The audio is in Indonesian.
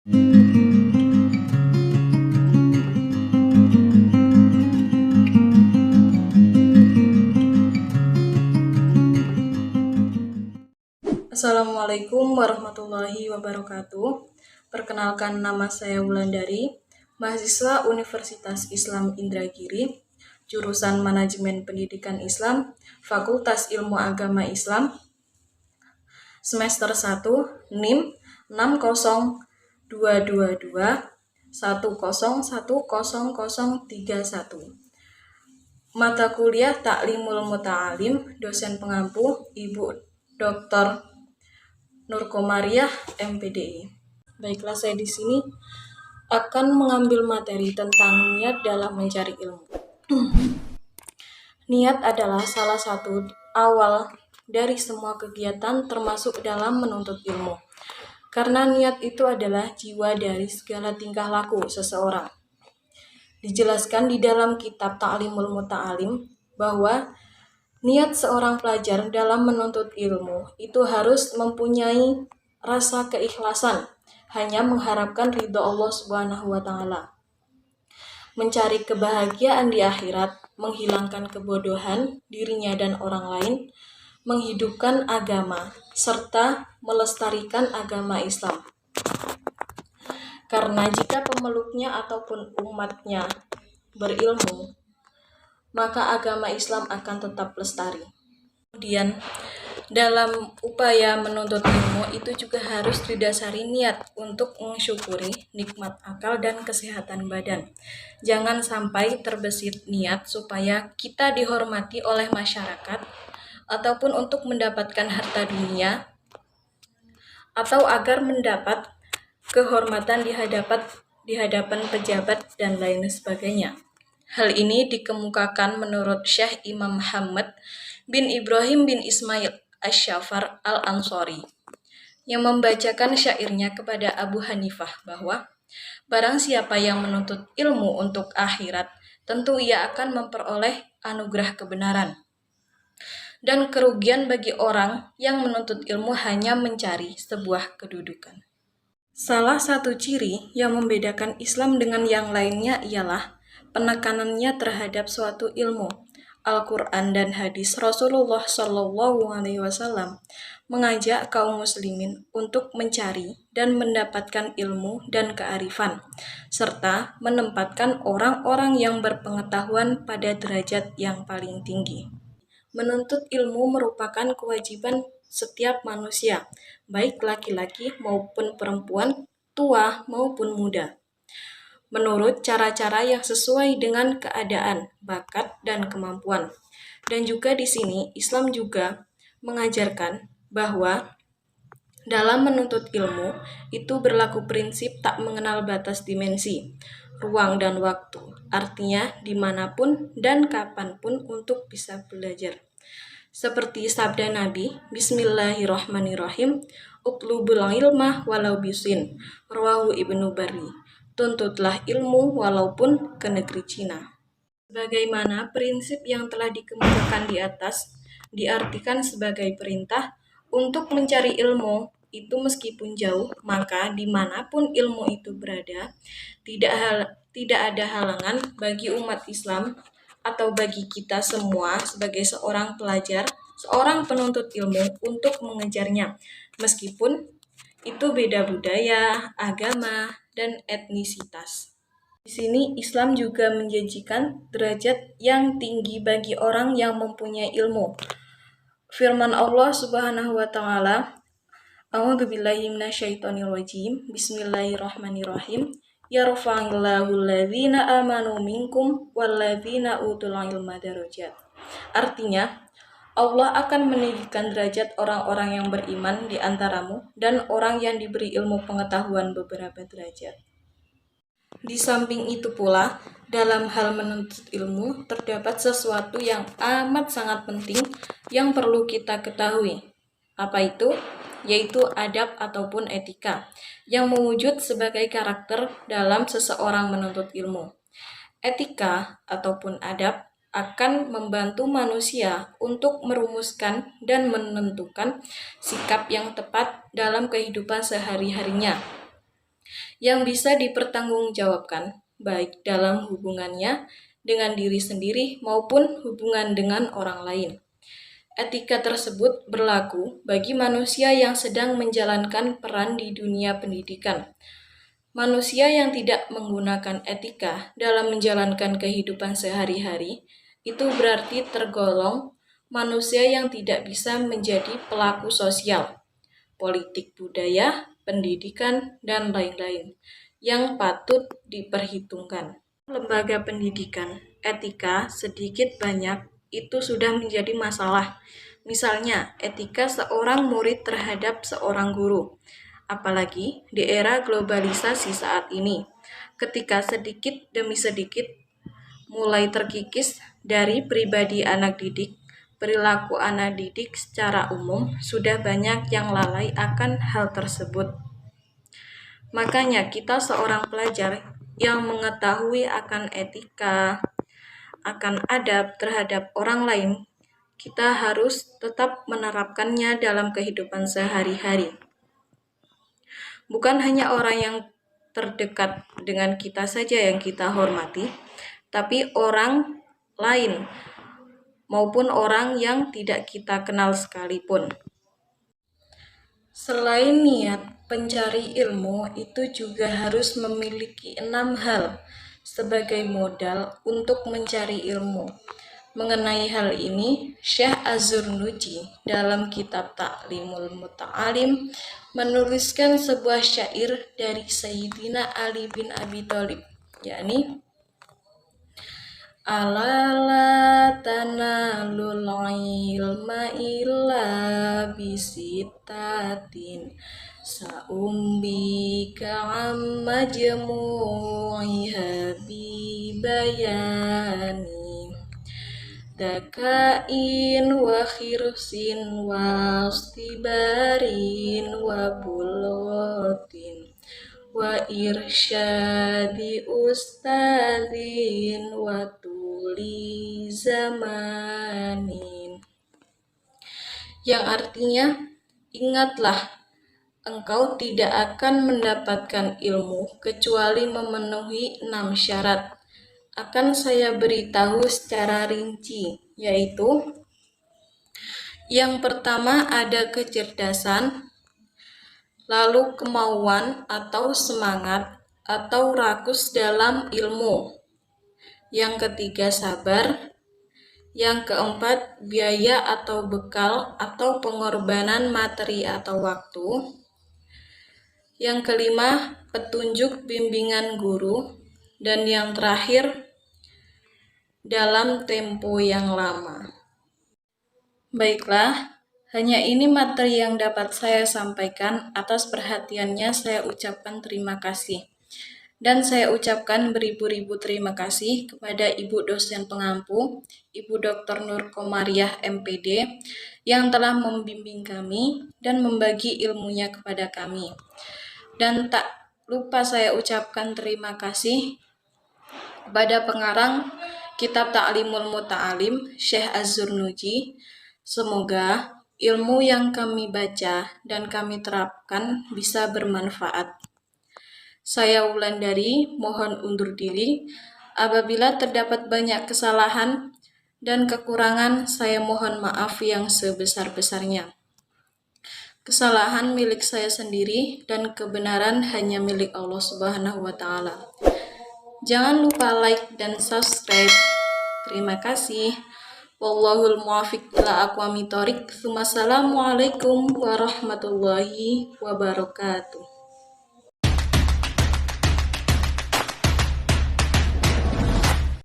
Assalamualaikum warahmatullahi wabarakatuh. Perkenalkan, nama saya Wulandari, mahasiswa Universitas Islam Indragiri, jurusan Manajemen Pendidikan Islam, Fakultas Ilmu Agama Islam, semester 1, NIM 60222101031. Mata kuliah Ta'limul Muta'alim, dosen pengampu Ibu Dr. Nur Komariah, MPDI. Baiklah, saya di sini akan mengambil materi tentang niat dalam mencari ilmu. Niat adalah salah satu awal dari semua kegiatan termasuk dalam menuntut ilmu. Karena niat itu adalah jiwa dari segala tingkah laku seseorang. Dijelaskan di dalam kitab Ta'limul Muta'alim bahwa niat seorang pelajar dalam menuntut ilmu itu harus mempunyai rasa keikhlasan, hanya mengharapkan ridho Allah Subhanahu wa Ta'ala, mencari kebahagiaan di akhirat, menghilangkan kebodohan dirinya dan orang lain, menghidupkan agama, serta melestarikan agama Islam. Karena jika pemeluknya ataupun umatnya berilmu, maka agama Islam akan tetap lestari. Kemudian, dalam upaya menuntut ilmu itu juga harus didasari niat untuk mensyukuri nikmat akal dan kesehatan badan. Jangan sampai terbesit niat supaya kita dihormati oleh masyarakat ataupun untuk mendapatkan harta dunia atau agar mendapat kehormatan di hadapan pejabat dan lain sebagainya. Hal ini dikemukakan menurut Syekh Imam Muhammad bin Ibrahim bin Ismail Asy-Syafar Al-Ansori yang membacakan syairnya kepada Abu Hanifah bahwa barang siapa yang menuntut ilmu untuk akhirat, tentu ia akan memperoleh anugerah kebenaran. Dan kerugian bagi orang yang menuntut ilmu hanya mencari sebuah kedudukan. Salah satu ciri yang membedakan Islam dengan yang lainnya ialah penekanannya terhadap suatu ilmu. Al-Quran dan hadis Rasulullah SAW mengajak kaum muslimin untuk mencari dan mendapatkan ilmu dan kearifan, serta menempatkan orang-orang yang berpengetahuan pada derajat yang paling tinggi. Menuntut ilmu merupakan kewajiban setiap manusia, baik laki-laki maupun perempuan, tua maupun muda, menurut cara-cara yang sesuai dengan keadaan, bakat, dan kemampuan. Dan juga di sini Islam juga mengajarkan bahwa dalam menuntut ilmu itu berlaku prinsip tak mengenal batas dimensi, ruang dan waktu, artinya dimanapun dan kapanpun untuk bisa belajar. Seperti sabda Nabi, Bismillahirrahmanirrahim, utlubul ilmah walau bisin, rawahu Ibnu Bari. Tuntutlah ilmu walaupun ke negeri Cina. Sebagaimana prinsip yang telah dikemukakan di atas, diartikan sebagai perintah untuk mencari ilmu itu meskipun jauh, maka dimanapun ilmu itu berada, tidak ada halangan bagi umat Islam atau bagi kita semua sebagai seorang pelajar, seorang penuntut ilmu untuk mengejarnya, meskipun itu beda budaya, agama, dan etnisitas. Di sini Islam juga menjanjikan derajat yang tinggi bagi orang yang mempunyai ilmu. Firman Allah Subhanahu wa Ta'ala, A'udzubillahi minasyaitonirrajim. Bismillahirrahmanirrahim. Yarfa'illahu alladzina amanu minkum walladzina utul ilma darajat. Artinya, Allah akan meninggikan derajat orang-orang yang beriman di antaramu dan orang yang diberi ilmu pengetahuan beberapa derajat. Di samping itu pula, dalam hal menuntut ilmu terdapat sesuatu yang amat sangat penting yang perlu kita ketahui. Apa itu? Yaitu adab ataupun etika yang mewujud sebagai karakter dalam seseorang menuntut ilmu. Etika ataupun adab akan membantu manusia untuk merumuskan dan menentukan sikap yang tepat dalam kehidupan sehari-harinya. yang bisa dipertanggungjawabkan, baik dalam hubungannya dengan diri sendiri maupun hubungan dengan orang lain. Etika tersebut berlaku bagi manusia yang sedang menjalankan peran di dunia pendidikan. Manusia yang tidak menggunakan etika dalam menjalankan kehidupan sehari-hari itu berarti tergolong manusia yang tidak bisa menjadi pelaku sosial, politik budaya, pendidikan, dan lain-lain yang patut diperhitungkan. Lembaga pendidikan, etika sedikit banyak itu sudah menjadi masalah. Misalnya, etika seorang murid terhadap seorang guru. Apalagi di era globalisasi saat ini, ketika sedikit demi sedikit mulai terkikis dari pribadi anak didik, perilaku anak didik secara umum sudah banyak yang lalai akan hal tersebut. Makanya kita seorang pelajar yang mengetahui akan etika, akan adab terhadap orang lain, kita harus tetap menerapkannya dalam kehidupan sehari-hari. Bukan hanya orang yang terdekat dengan kita saja yang kita hormati, tapi orang lain maupun orang yang tidak kita kenal sekalipun. Selain niat pencari ilmu, itu juga harus memiliki 6 hal sebagai modal untuk mencari ilmu. Mengenai hal ini, Syekh Az-Zurnuji dalam kitab Ta'limul Muta'alim menuliskan sebuah syair dari Sayyidina Ali bin Abi Thalib, yakni Ala la tanalul ilma illa bisitatin sa'umbika amma jemu'iha bibayani dakain wa khirsin wa astibarin wa bulotin wa irsyadi ustadzin wa tuli zamanin, yang artinya, ingatlah, engkau tidak akan mendapatkan ilmu kecuali memenuhi 6 syarat. Akan saya beritahu secara rinci, yaitu yang pertama ada kecerdasan, lalu kemauan atau semangat atau rakus dalam ilmu. Yang ketiga sabar. Yang keempat biaya atau bekal atau pengorbanan materi atau waktu. Yang kelima petunjuk bimbingan guru. Dan yang terakhir dalam tempo yang lama. Baiklah, hanya ini materi yang dapat saya sampaikan. Atas perhatiannya saya ucapkan terima kasih. Dan saya ucapkan beribu-ribu terima kasih kepada Ibu dosen pengampu, Ibu Dr. Nur Komariah MPD, yang telah membimbing kami dan membagi ilmunya kepada kami. Dan tak lupa saya ucapkan terima kasih kepada pengarang Kitab Ta'limul Muta'alim, Syekh Az-Zurnuji. Semoga ilmu yang kami baca dan kami terapkan bisa bermanfaat. Saya Wulandari, mohon undur diri. Apabila terdapat banyak kesalahan dan kekurangan, saya mohon maaf yang sebesar-besarnya. Kesalahan milik saya sendiri dan kebenaran hanya milik Allah Subhanahu wa Ta'ala. Jangan lupa like dan subscribe. Terima kasih. Wallahul muwaffiq ila aqwamit thoriq. Wassalamualaikum warahmatullahi wabarakatuh.